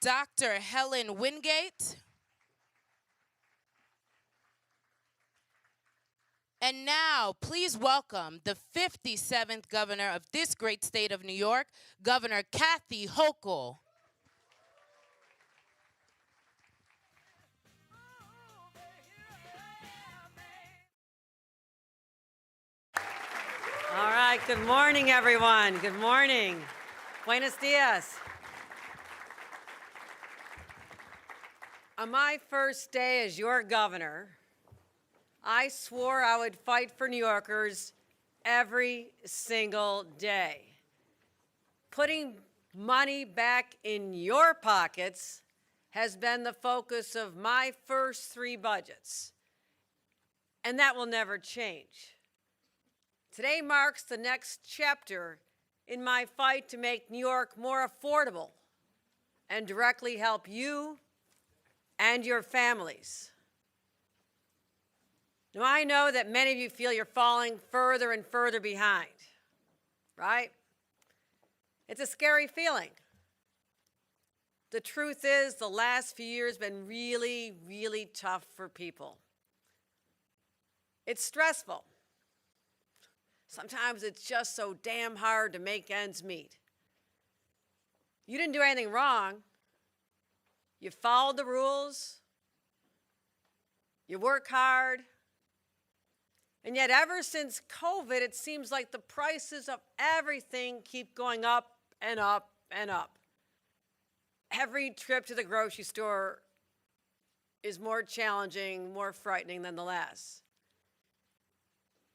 Dr. Helen Wingate. And now, please welcome the 57th governor of this great state of New York, Governor Kathy Hochul. All right, good morning, everyone. Good morning. Buenos dias. On my first day as your governor, I swore I would fight for New Yorkers every single day. Putting money back in your pockets has been the focus of my first 3 budgets, and that will never change. Today marks the next chapter in my fight to make New York more affordable and directly help you and your families. Now, I know that many of you feel you're falling further and further behind, right? It's a scary feeling. The truth is, the last few years have been really, really tough for people. It's stressful. Sometimes it's just so damn hard to make ends meet. You didn't do anything wrong. You followed the rules. You work hard. And yet ever since COVID, it seems like the prices of everything keep going up and up and up. Every trip to the grocery store is more challenging, more frightening than the last.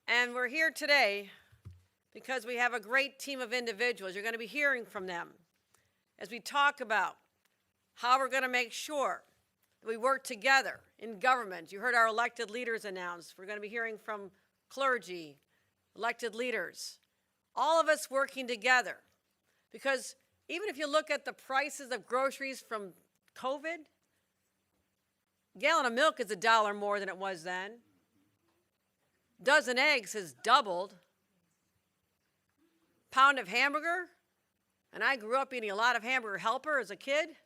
And we're here today because we have a great team of individuals. You're going to be hearing from them as we talk about how we're going to make sure that we work together in government. You heard our elected leaders announced. We're going to be hearing from clergy, elected leaders, all of us working together. Because even if you look at the prices of groceries from COVID, a gallon of milk is $1 more than it was then. Dozen eggs has doubled. Pound of hamburger, and I grew up eating a lot of Hamburger Helper as a kid.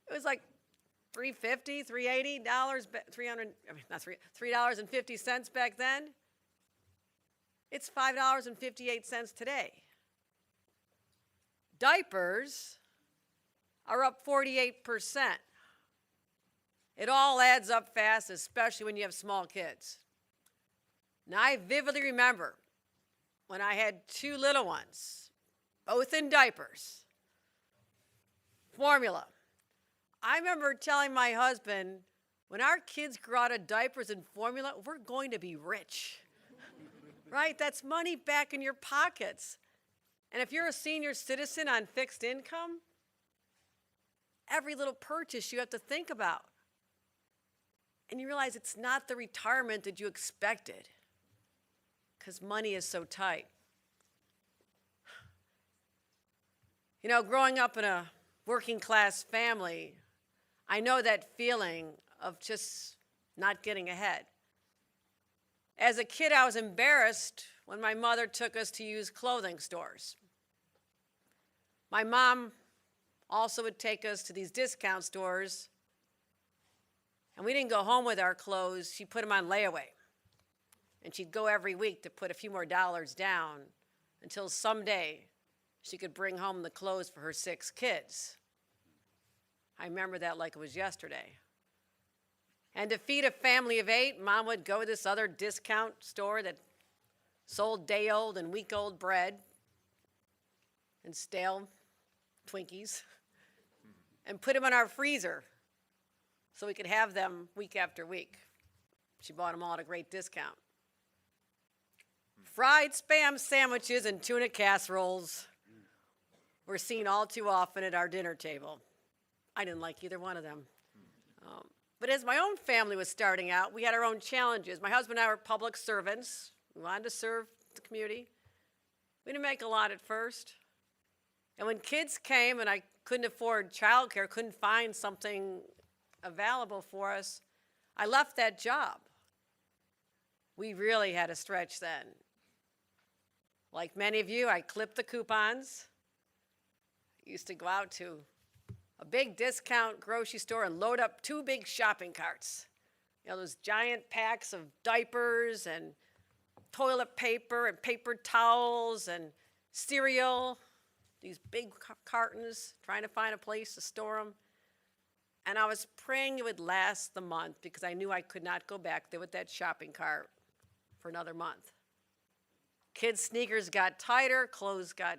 It was like $3.50, $3.80, $3.50 back then. It's $5.58 today. Diapers are up 48%. It all adds up fast, especially when you have small kids. Now, I vividly remember when I had 2 little ones, both in diapers, formula. I remember telling my husband, when our kids grow out of diapers and formula, we're going to be rich, right? That's money back in your pockets. And if you're a senior citizen on fixed income, every little purchase you have to think about. And you realize it's not the retirement that you expected because money is so tight. You know, growing up in a working class family, I know that feeling of just not getting ahead. As a kid, I was embarrassed when my mother took us to used clothing stores. My mom also would take us to these discount stores, and we didn't go home with our clothes. She put them on layaway. And she'd go every week to put a few more dollars down until someday she could bring home the clothes for her 6 kids. I remember that like it was yesterday. And to feed a family of 8, Mom would go to this other discount store that sold day-old and week-old bread and stale Twinkies and put them in our freezer so we could have them week after week. She bought them all at a great discount. Fried Spam sandwiches and tuna casseroles were seen all too often at our dinner table. I didn't like either one of them. But as my own family was starting out, we had our own challenges. My husband and I were public servants. We wanted to serve the community. We didn't make a lot at first. And when kids came and I couldn't afford childcare, couldn't find something available for us, I left that job. We really had a stretch then. Like many of you, I clipped the coupons. I used to go out to a big discount grocery store and load up 2 big shopping carts. You know, those giant packs of diapers and toilet paper and paper towels and cereal, these big cartons, trying to find a place to store them. And I was praying it would last the month because I knew I could not go back there with that shopping cart for another month. Kids' sneakers got tighter, clothes got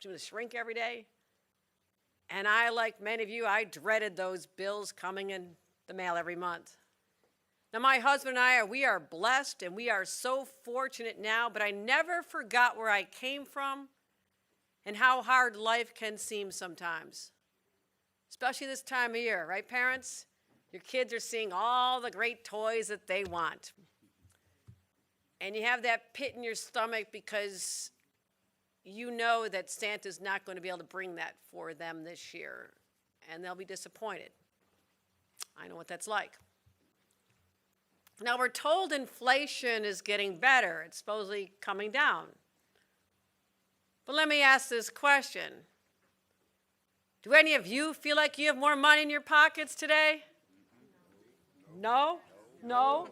to shrink every day. And I, like many of you, I dreaded those bills coming in the mail every month. Now, my husband and I, we are blessed and we are so fortunate now, but I never forgot where I came from and how hard life can seem sometimes, especially this time of year, right, parents? Your kids are seeing all the great toys that they want. And you have that pit in your stomach because you know that Santa's not going to be able to bring that for them this year, and they'll be disappointed. I know what that's like. Now, we're told inflation is getting better. It's supposedly coming down. But let me ask this question. Do any of you feel like you have more money in your pockets today? No? No?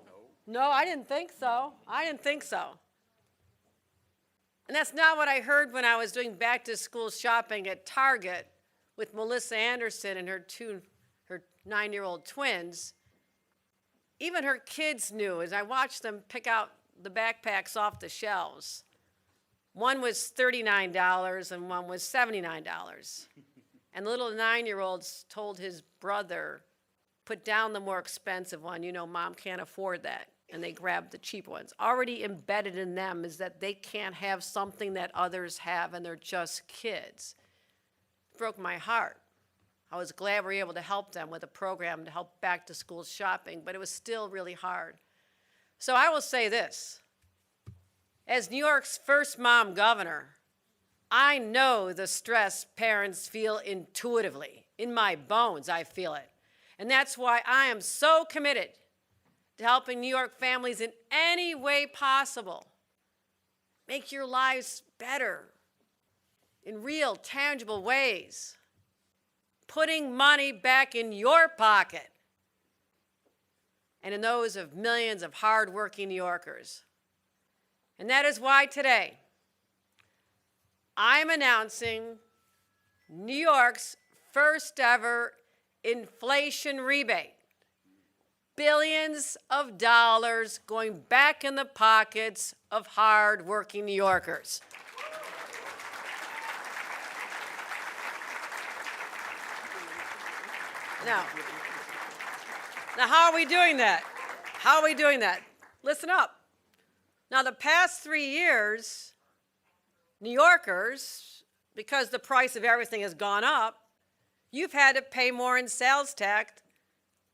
No, I didn't think so. I didn't think so. And that's not what I heard when I was doing back-to-school shopping at Target with Melissa Anderson and her 9-year-old twins. Even her kids knew as I watched them pick out the backpacks off the shelves. One was $39 and one was $79. And the little 9-year-old told his brother, put down the more expensive one. You know, Mom can't afford that. And they grabbed the cheap ones. Already embedded in them is that they can't have something that others have and they're just kids. It broke my heart. I was glad we were able to help them with a program to help back to school shopping, but it was still really hard. So I will say this. As New York's first mom governor, I know the stress parents feel intuitively. In my bones, I feel it. And that's why I am so committed to helping New York families in any way possible. Make your lives better in real, tangible ways. Putting money back in your pocket and in those of millions of hardworking New Yorkers. And that is why today I'm announcing New York's first ever inflation rebate. Billions of dollars going back in the pockets of hard-working New Yorkers. Now, how are we doing that? How are we doing that? Listen up. Now, the past 3 years, New Yorkers, because the price of everything has gone up, you've had to pay more in sales tax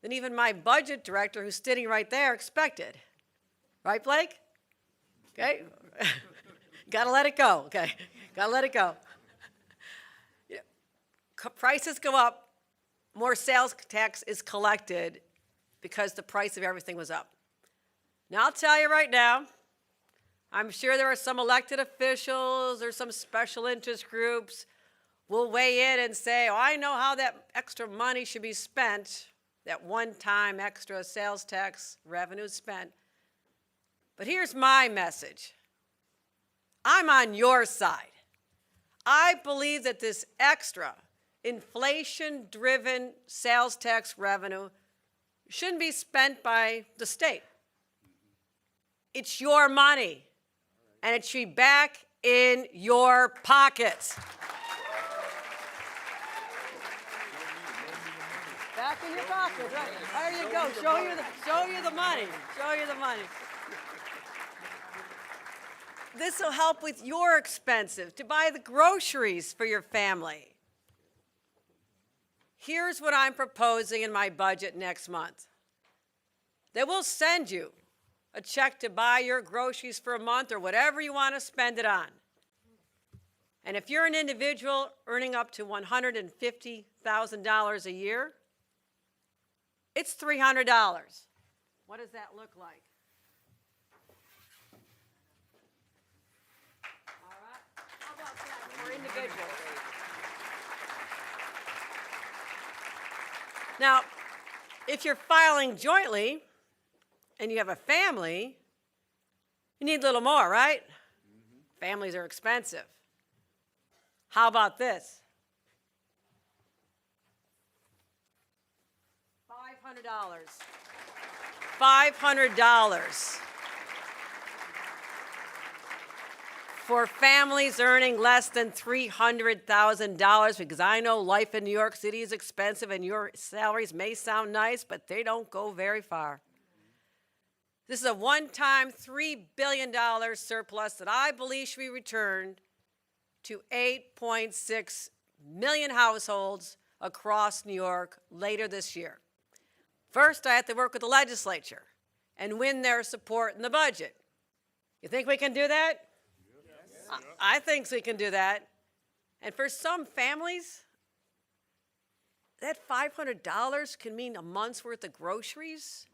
than even my budget director, who's sitting right there, expected. Right, Blake? Okay? Gotta let it go, okay? Gotta let it go. You know, prices go up, more sales tax is collected because the price of everything was up. Now, I'll tell you right now, I'm sure there are some elected officials or some special interest groups will weigh in and say, oh, I know how that extra money should be spent, that one-time extra sales tax revenue spent. But here's my message. I'm on your side. I believe that this extra inflation-driven sales tax revenue shouldn't be spent by the state. It's your money, and it should be back in your pockets. Back in your pocket, right? There you go. Show you the money. Show you the money. This will help with your expenses to buy the groceries for your family. Here's what I'm proposing in my budget next month. They will send you a check to buy your groceries for a month or whatever you want to spend it on. And if you're an individual earning up to $150,000 a year, it's $300. What does that look like? All right. How about that for individuals? Now, if you're filing jointly and you have a family, you need a little more, right? Families are expensive. How about this? $500. $500 for families earning less than $300,000, because I know life in New York City is expensive and your salaries may sound nice, but they don't go very far. This is a one-time $3 billion surplus that I believe should be returned to 8.6 million households across New York later this year. First, I have to work with the legislature and win their support in the budget. You think we can do that? Yes. I think we can do that. And for some families, that $500 can mean a month's worth of groceries.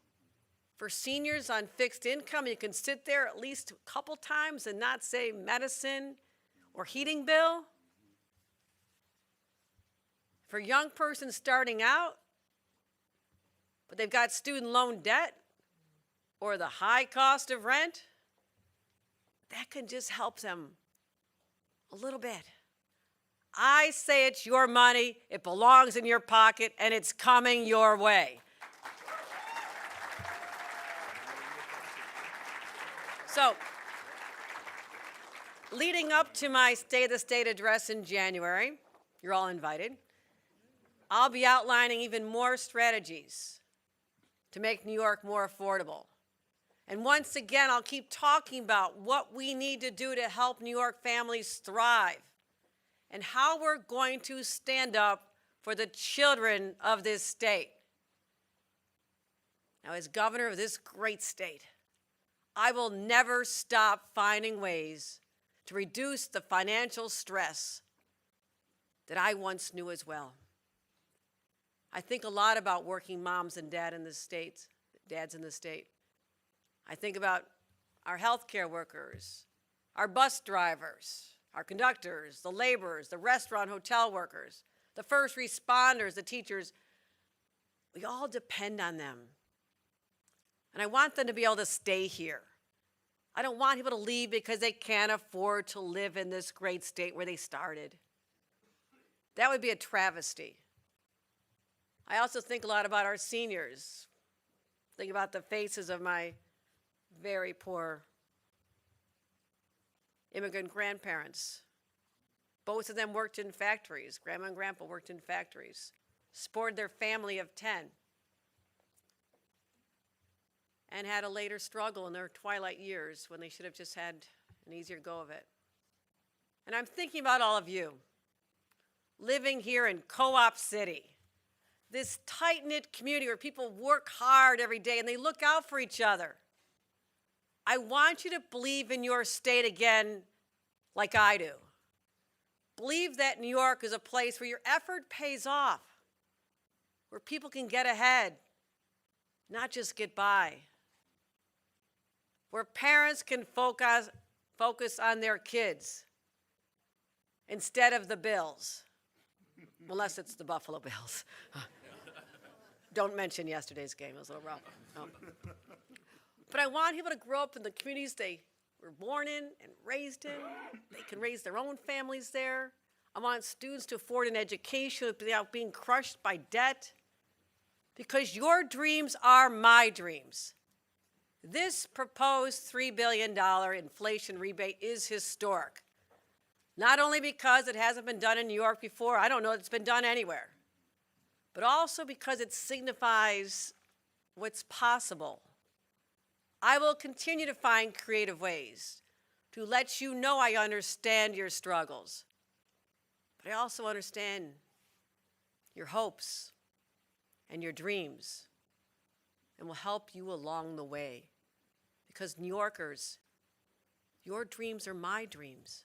For seniors on fixed income, you can sit there at least a couple times and not say medicine or heating bill. For a young person starting out, but they've got student loan debt or the high cost of rent, that can just help them a little bit. I say it's your money, it belongs in your pocket, and it's coming your way. So, leading up to my State of the State address in January, you're all invited, I'll be outlining even more strategies to make New York more affordable. And once again, I'll keep talking about what we need to do to help New York families thrive and how we're going to stand up for the children of this state. Now, as governor of this great state, I will never stop finding ways to reduce the financial stress that I once knew as well. I think a lot about working moms and dads in the state. I think about our healthcare workers, our bus drivers, our conductors, the laborers, the restaurant, hotel workers, the first responders, the teachers. We all depend on them. And I want them to be able to stay here. I don't want people to leave because they can't afford to live in this great state where they started. That would be a travesty. I also think a lot about our seniors. Think about the faces of my very poor immigrant grandparents. Both of them worked in factories. Grandma and Grandpa worked in factories, supported their family of 10, and had a later struggle in their twilight years when they should have just had an easier go of it. And I'm thinking about all of you living here in Co-op City, this tight-knit community where people work hard every day and they look out for each other. I want you to believe in your state again like I do. Believe that New York is a place where your effort pays off, where people can get ahead, not just get by, where parents can focus on their kids instead of the Bills, unless it's the Buffalo Bills. Don't mention yesterday's game, it was a little rough. No. But I want people to grow up in the communities they were born in and raised in. They can raise their own families there. I want students to afford an education without being crushed by debt. Because your dreams are my dreams. This proposed $3 billion inflation rebate is historic. Not only because it hasn't been done in New York before, I don't know if it's been done anywhere, but also because it signifies what's possible. I will continue to find creative ways to let you know I understand your struggles, but I also understand your hopes and your dreams, and will help you along the way. Because New Yorkers, your dreams are my dreams.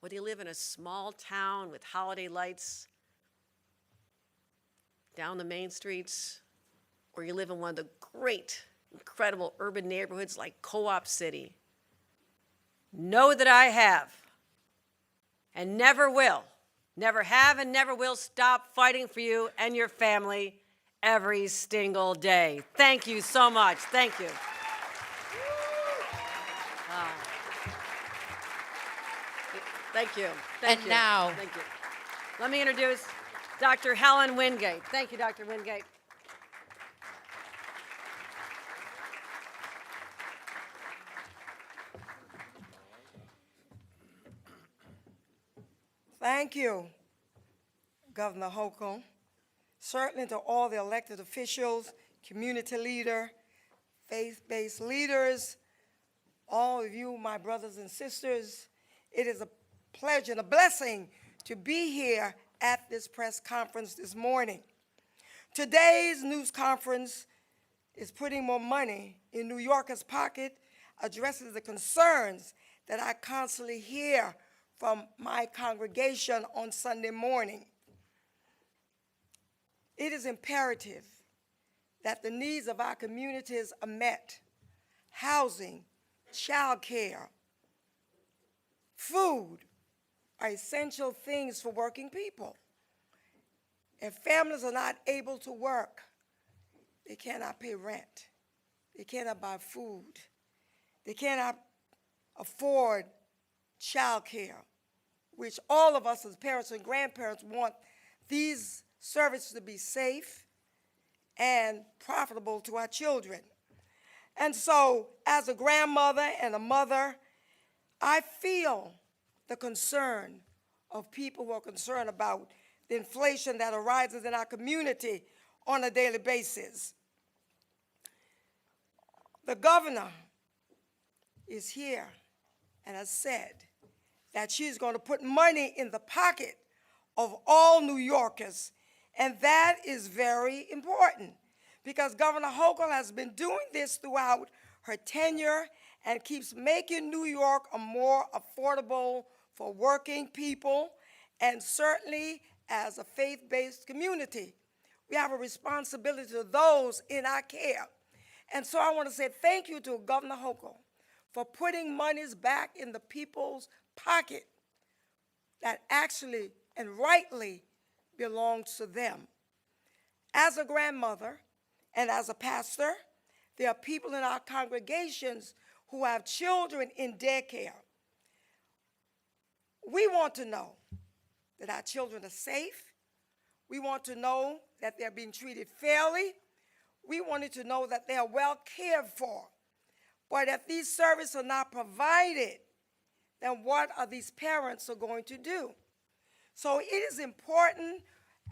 Whether you live in a small town with holiday lights down the main streets, or you live in one of the great, incredible urban neighborhoods like Co-op City, know that I have, and never will, never have and never will stop fighting for you and your family every single day. Thank you so much. Thank you. Thank you. Thank And you. now- Thank you. Let me introduce Dr. Helen Wingate. Thank you, Dr. Wingate. Thank you, Governor Hochul. Certainly to all the elected officials, community leader, faith-based leaders, all of you, my brothers and sisters, it is a pleasure and a blessing to be here at this press conference this morning. Today's news conference is putting more money in New Yorkers' pocket, addresses the concerns that I constantly hear from my congregation on Sunday morning. It is imperative that the needs of our communities are met. Housing, child care, food are essential things for working people. If families are not able to work, they cannot pay rent. They cannot buy food. They cannot afford child care, which all of us as parents and grandparents want these services to be safe and profitable to our children. And so, as a grandmother and a mother, I feel the concern of people who are concerned about the inflation that arises in our community on a daily basis. The governor is here and has said that she's going to put money in the pocket of all New Yorkers, and that is very important because Governor Hochul has been doing this throughout her tenure and keeps making New York a more affordable for working people, and certainly as a faith-based community. We have a responsibility to those in our care. And so I want to say thank you to Governor Hochul for putting monies back in the people's pocket that actually and rightly belongs to them. As a grandmother and as a pastor, there are people in our congregations who have children in daycare. We want to know that our children are safe. We want to know that they're being treated fairly. We wanted to know that they are well cared for. But if these services are not provided, then what are these parents are going to do? So it is important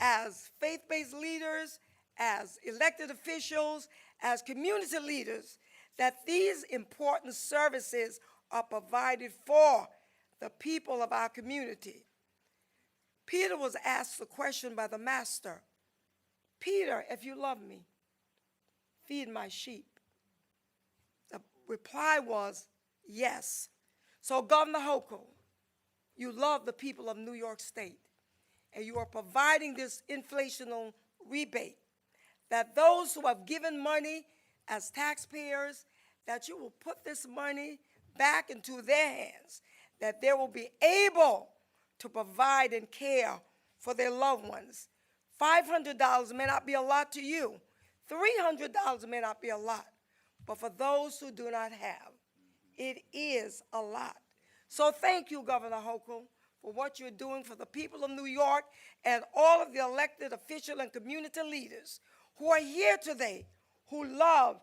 as faith-based leaders, as elected officials, as community leaders, that these important services are provided for the people of our community. Peter was asked the question by the master, Peter, if you love me, feed my sheep. The reply was, yes. So Governor Hochul, you love the people of New York State, and you are providing this inflational rebate that those who have given money as taxpayers, that you will put this money back into their hands, that they will be able to provide and care for their loved ones. $500 may not be a lot to you. $300 may not be a lot. But for those who do not have, it is a lot. So thank you, Governor Hochul, for what you're doing for the people of New York and all of the elected official and community leaders who are here today, who love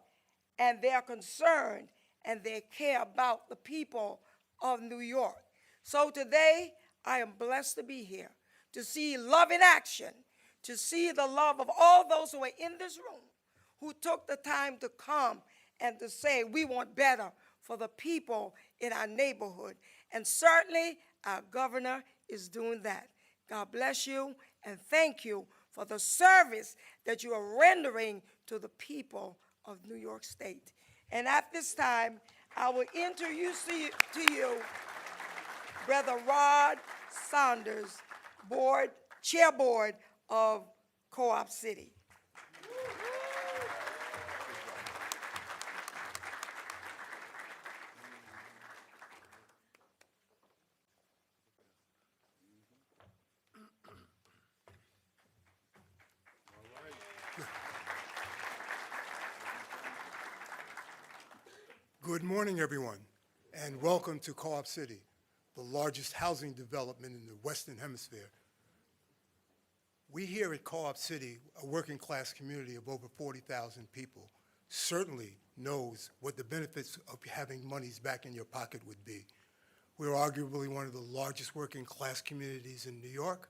and they are concerned and they care about the people of New York. So today, I am blessed to be here, to see love in action, to see the love of all those who are in this room, who took the time to come and to say, we want better for the people in our neighborhood. And certainly, our governor is doing that. God bless you, and thank you for the service that you are rendering to the people of New York State. And at this time, I will introduce to you Brother Rod Saunders, Chair Board of Co-op City. Good morning, everyone, and welcome to Co-op City, the largest housing development in the Western Hemisphere. We here at Co-op City, a working class community of over 40,000 people, certainly knows what the benefits of having monies back in your pocket would be. We're arguably one of the largest working class communities in New York,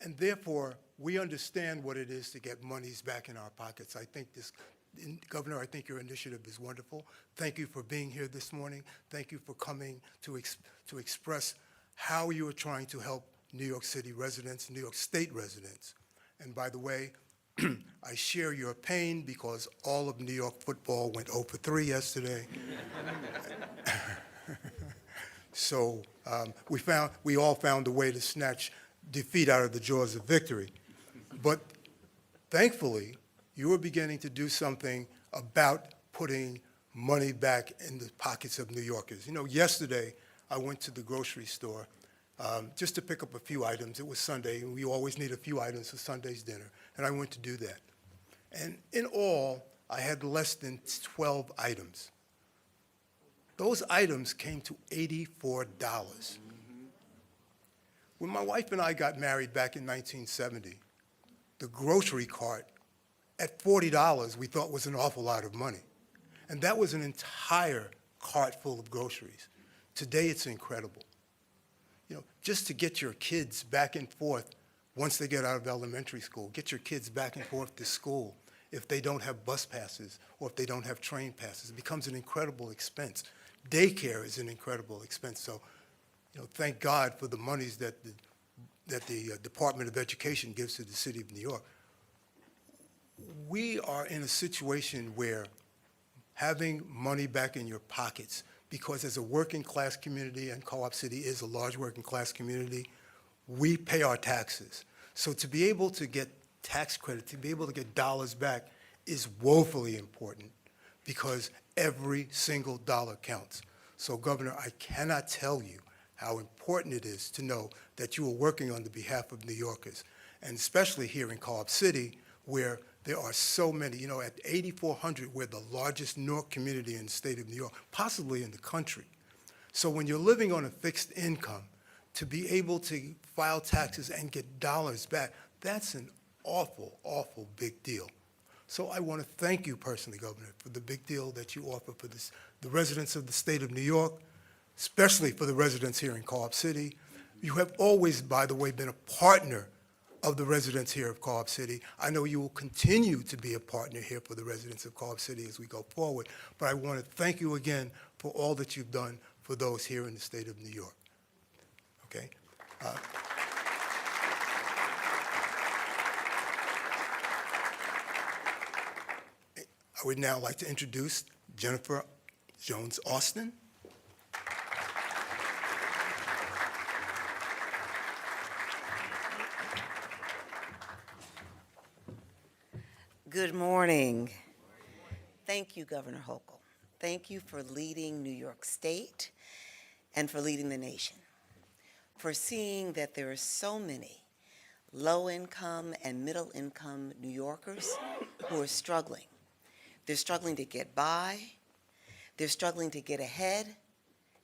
and therefore, we understand what it is to get monies back in our pockets. I think Governor, I think your initiative is wonderful. Thank you for being here this morning. Thank you for coming to express how you are trying to help New York City residents, New York State residents. And by the way, I share your pain because all of New York football went 0 for 3 yesterday. So we all found a way to snatch defeat out of the jaws of victory. But thankfully, you are beginning to do something about putting money back in the pockets of New Yorkers. You know, yesterday I went to the grocery store just to pick up a few items. It was Sunday, and we always need a few items for Sunday's dinner, and I went to do that. And in all, I had less than 12 items. Those items came to $84. When my wife and I got married back in 1970, the grocery cart at $40 we thought was an awful lot of money. And that was an entire cart full of groceries. Today it's incredible. You know, just to get your kids back and forth once they get out of elementary school, get your kids back and forth to school if they don't have bus passes or if they don't have train passes, it becomes an incredible expense. Daycare is an incredible expense. So, you know, thank God for the monies that the Department of Education gives to the city of New York. We are in a situation where having money back in your pockets, because as a working class community, and Co-op City is a large working class community, we pay our taxes. So to be able to get tax credit, to be able to get dollars back is woefully important because every single dollar counts. So Governor, I cannot tell you how important it is to know that you are working on the behalf of New Yorkers, and especially here in Co-op City, where there are so many. You know, at 8,400, we're the largest North community in the state of New York, possibly in the country. So when you're living on a fixed income, to be able to file taxes and get dollars back, that's an awful, awful big deal. So I want to thank you personally, Governor, for the big deal that you offer for the residents of the state of New York, especially for the residents here in Co-op City. You have always, by the way, been a partner of the residents here of Co-op City. I know you will continue to be a partner here for the residents of Co-op City as we go forward, but I want to thank you again for all that you've done for those here in the state of New York. Okay? I would now like to introduce Jennifer Jones Austin. Good morning. Thank you, Governor Hochul. Thank you for leading New York State and for leading the nation, for seeing that there are so many low-income and middle-income New Yorkers who are struggling. They're struggling to get by, they're struggling to get ahead,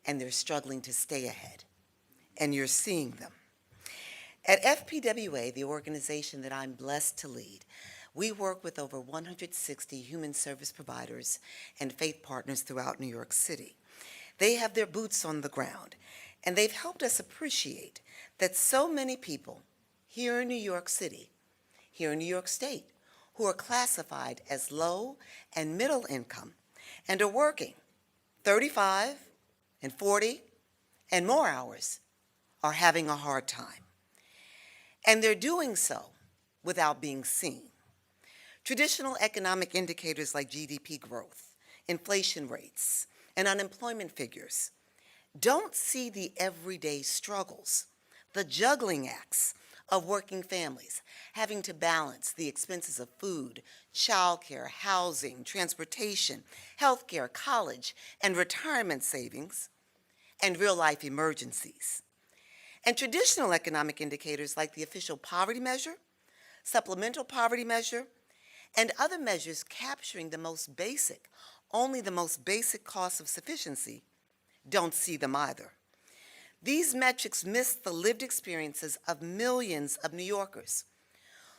and they're struggling to stay ahead. And you're seeing them. At FPWA, the organization that I'm blessed to lead, we work with over 160 human service providers and faith partners throughout New York City. They have their boots on the ground, and they've helped us appreciate that so many people here in New York City, here in New York State, who are classified as low and middle income and are working 35 and 40 and more hours, are having a hard time. And they're doing so without being seen. Traditional economic indicators like GDP growth, inflation rates, and unemployment figures don't see the everyday struggles, the juggling acts of working families, having to balance the expenses of food, childcare, housing, transportation, healthcare, college, and retirement savings, and real-life emergencies. And traditional economic indicators like the official poverty measure, supplemental poverty measure, and other measures capturing the most basic only the most basic costs of sufficiency don't see them either. These metrics miss the lived experiences of millions of New Yorkers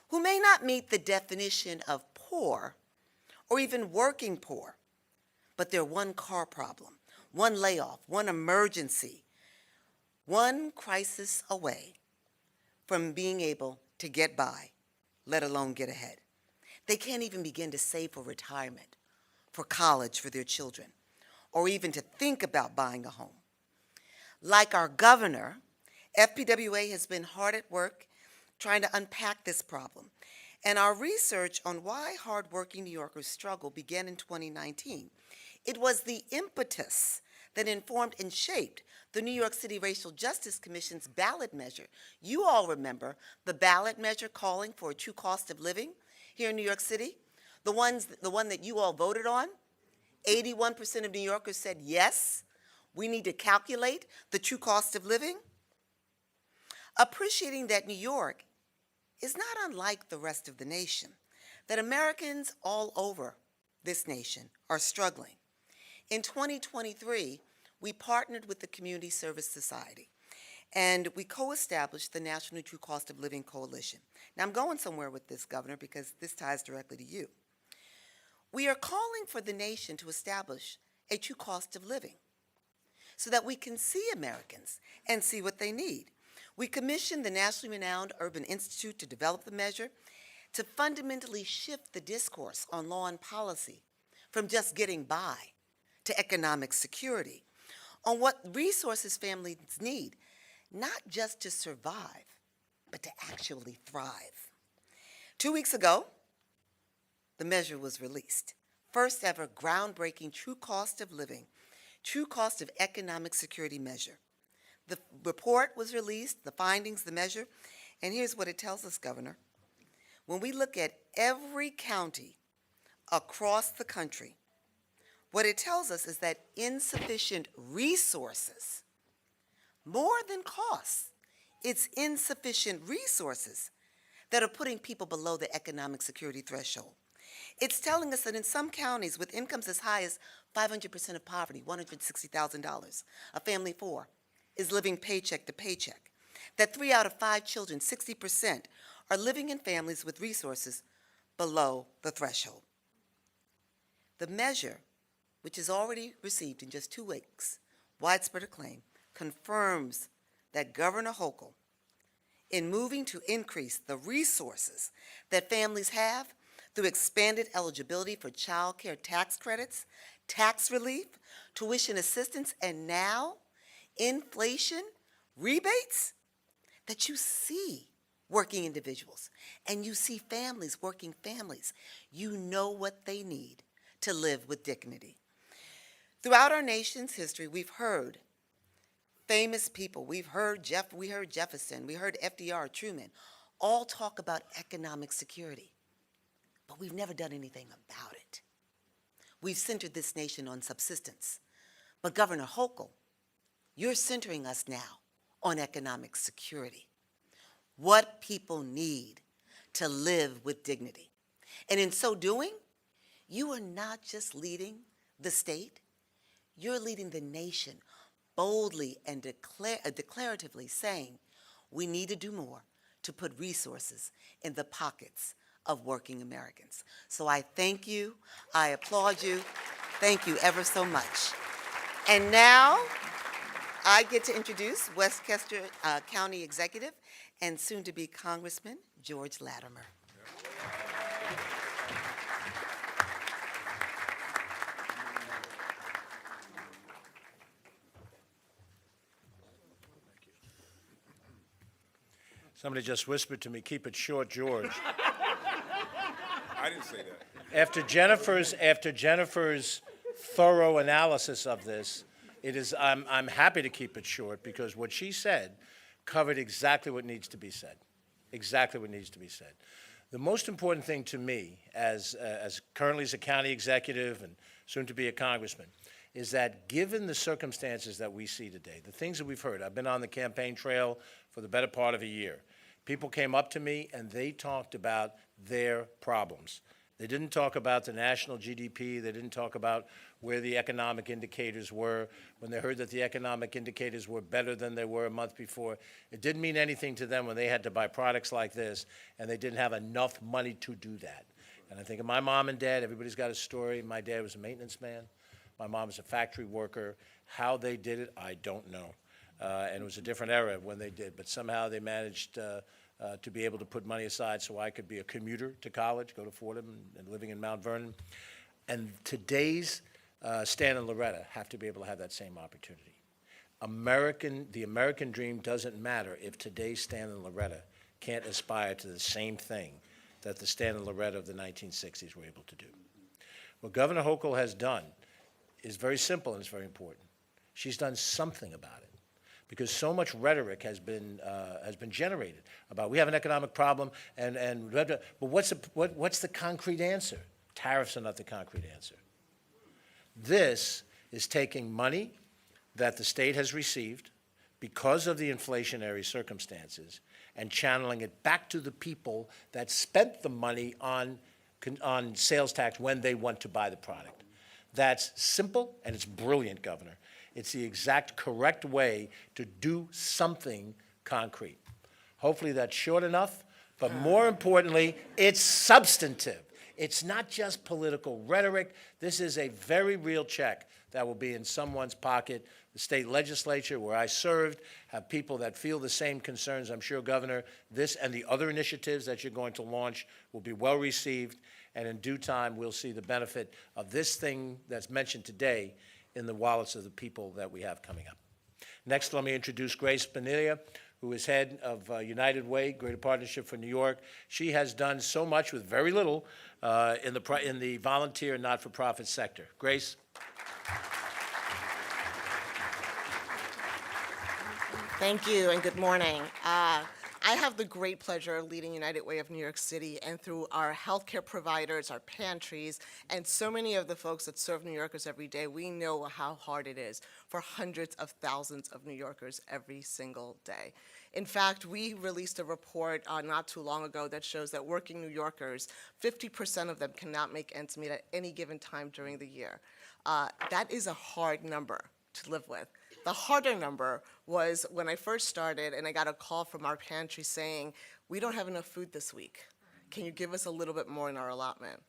who may not meet the definition of poor or even working poor, but they're one car problem, one layoff, one emergency, one crisis away from being able to get by, let alone get ahead. They can't even begin to save for retirement, for college for their children, or even to think about buying a home. Like our governor, FPWA has been hard at work trying to unpack this problem. And our research on why hardworking New Yorkers struggle began in 2019. It was the impetus that informed and shaped the New York City Racial Justice Commission's ballot measure. You all remember the ballot measure calling for a true cost of living here in New York City? The one that you all voted on? 81% of New Yorkers said, yes, we need to calculate the true cost of living. Appreciating that New York is not unlike the rest of the nation, that Americans all over this nation are struggling. In 2023, we partnered with the Community Service Society, and we co-established the National True Cost of Living Coalition. Now, I'm going somewhere with this, Governor, because this ties directly to you. We are calling for the nation to establish a true cost of living so that we can see Americans and see what they need. We commissioned the nationally renowned Urban Institute to develop the measure to fundamentally shift the discourse on law and policy from just getting by to economic security, on what resources families need, not just to survive, but to actually thrive. 2 weeks ago, the measure was released. First ever groundbreaking true cost of living, true cost of economic security measure. The report was released, the findings, the measure, and here's what it tells us, Governor. When we look at every county across the country, what it tells us is that insufficient resources, more than costs, it's insufficient resources that are putting people below the economic security threshold. It's telling us that in some counties with incomes as high as 500% of poverty, $160,000, a family of four, is living paycheck to paycheck. That 3 out of 5 children, 60%, are living in families with resources below the threshold. The measure, which has already received in just 2 weeks widespread acclaim, confirms that Governor Hochul, in moving to increase the resources that families have through expanded eligibility for child care tax credits, tax relief, tuition assistance, and now inflation rebates, that you see working individuals and you see families, working families. You know what they need to live with dignity. Throughout our nation's history, we've heard famous people. We heard Jefferson, we heard FDR, Truman, all talk about economic security, but we've never done anything about it. We've centered this nation on subsistence. But Governor Hochul, you're centering us now on economic security, what people need to live with dignity. And in so doing, you are not just leading the state, you're leading the nation boldly and declaratively saying we need to do more to put resources in the pockets of working Americans. So I thank you, I applaud you, thank you ever so much. And now, I get to introduce Westchester County Executive and soon-to-be Congressman George Latimer. Somebody just whispered to me, keep it short, George. I didn't say that. After Jennifer's thorough analysis of this, I'm happy to keep it short because what she said covered exactly what needs to be said. Exactly what needs to be said. The most important thing to me, as currently as a county executive and soon to be a congressman, is that given the circumstances that we see today, the things that we've heard, I've been on the campaign trail for the better part of a year. People came up to me and they talked about their problems. They didn't talk about the national GDP. They didn't talk about where the economic indicators were. When they heard that the economic indicators were better than they were a month before, it didn't mean anything to them when they had to buy products like this and they didn't have enough money to do that. And I think of my mom and dad. Everybody's got a story. My dad was a maintenance man. My mom was a factory worker. How they did it, I don't know. And it was a different era when they did, but somehow they managed to be able to put money aside so I could be a commuter to college, go to Fordham, and living in Mount Vernon. And today's Stan and Loretta have to be able to have that same opportunity. The American dream doesn't matter if today's Stan and Loretta can't aspire to the same thing that the Stan and Loretta of the 1960s were able to do. What Governor Hochul has done is very simple and it's very important. She's done something about it, because so much rhetoric has been generated about we have an economic problem but what's the concrete answer? Tariffs are not the concrete answer. This is taking money that the state has received because of the inflationary circumstances and channeling it back to the people that spent the money on sales tax when they want to buy the product. That's simple and it's brilliant, Governor. It's the exact correct way to do something concrete. Hopefully that's short enough, but more importantly, it's substantive. It's not just political rhetoric. This is a very real check that will be in someone's pocket. The state legislature, where I served, have people that feel the same concerns. I'm sure, Governor, this and the other initiatives that you're going to launch will be well received, and in due time, we'll see the benefit of this thing that's mentioned today in the wallets of the people that we have coming up. Next, let me introduce Grace Bonilla, who is head of United Way, Greater Partnership for New York. She has done so much with very little in the volunteer and not-for-profit sector. Grace? Thank you and good morning. I have the great pleasure of leading United Way of New York City, and through our healthcare providers, our pantries, and so many of the folks that serve New Yorkers every day, we know how hard it is for hundreds of thousands of New Yorkers every single day. In fact, we released a report not too long ago that shows that working New Yorkers, 50% of them cannot make ends meet at any given time during the year. That is a hard number to live with. The harder number was when I first started and I got a call from our pantry saying, we don't have enough food this week. Can you give us a little bit more in our allotment?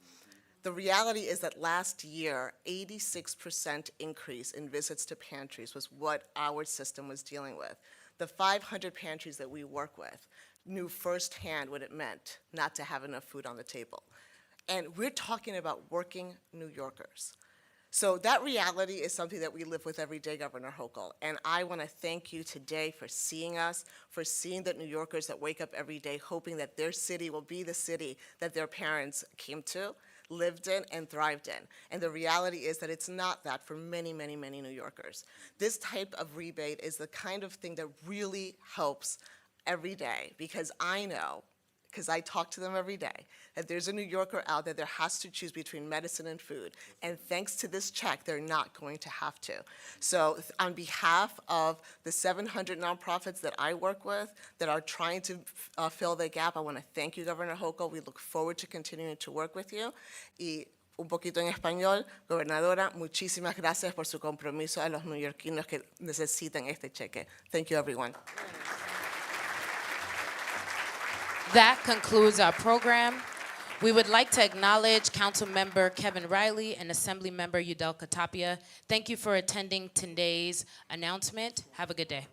The reality is that last year, 86% increase in visits to pantries was what our system was dealing with. The 500 pantries that we work with knew firsthand what it meant not to have enough food on the table. And we're talking about working New Yorkers. So that reality is something that we live with every day, Governor Hochul. And I want to thank you today for seeing us, for seeing the New Yorkers that wake up every day hoping that their city will be the city that their parents came to, lived in, and thrived in. And the reality is that it's not that for many, many, many New Yorkers. This type of rebate is the kind of thing that really helps every day, because I know, because I talk to them every day, that there's a New Yorker out there that has to choose between medicine and food. And thanks to this check, they're not going to have to. So on behalf of the 700 nonprofits that I work with that are trying to fill the gap, I want to thank you, Governor Hochul. We look forward to continuing to work with you. Y un poquito en español, gobernadora, muchísimas gracias por su compromiso a los neoyorquinos que necesitan este cheque. Thank you, everyone. That concludes our program. We would like to acknowledge Council Member Kevin Riley and Assembly Member Yudelka Tapia. Thank you for attending today's announcement. Have a good day.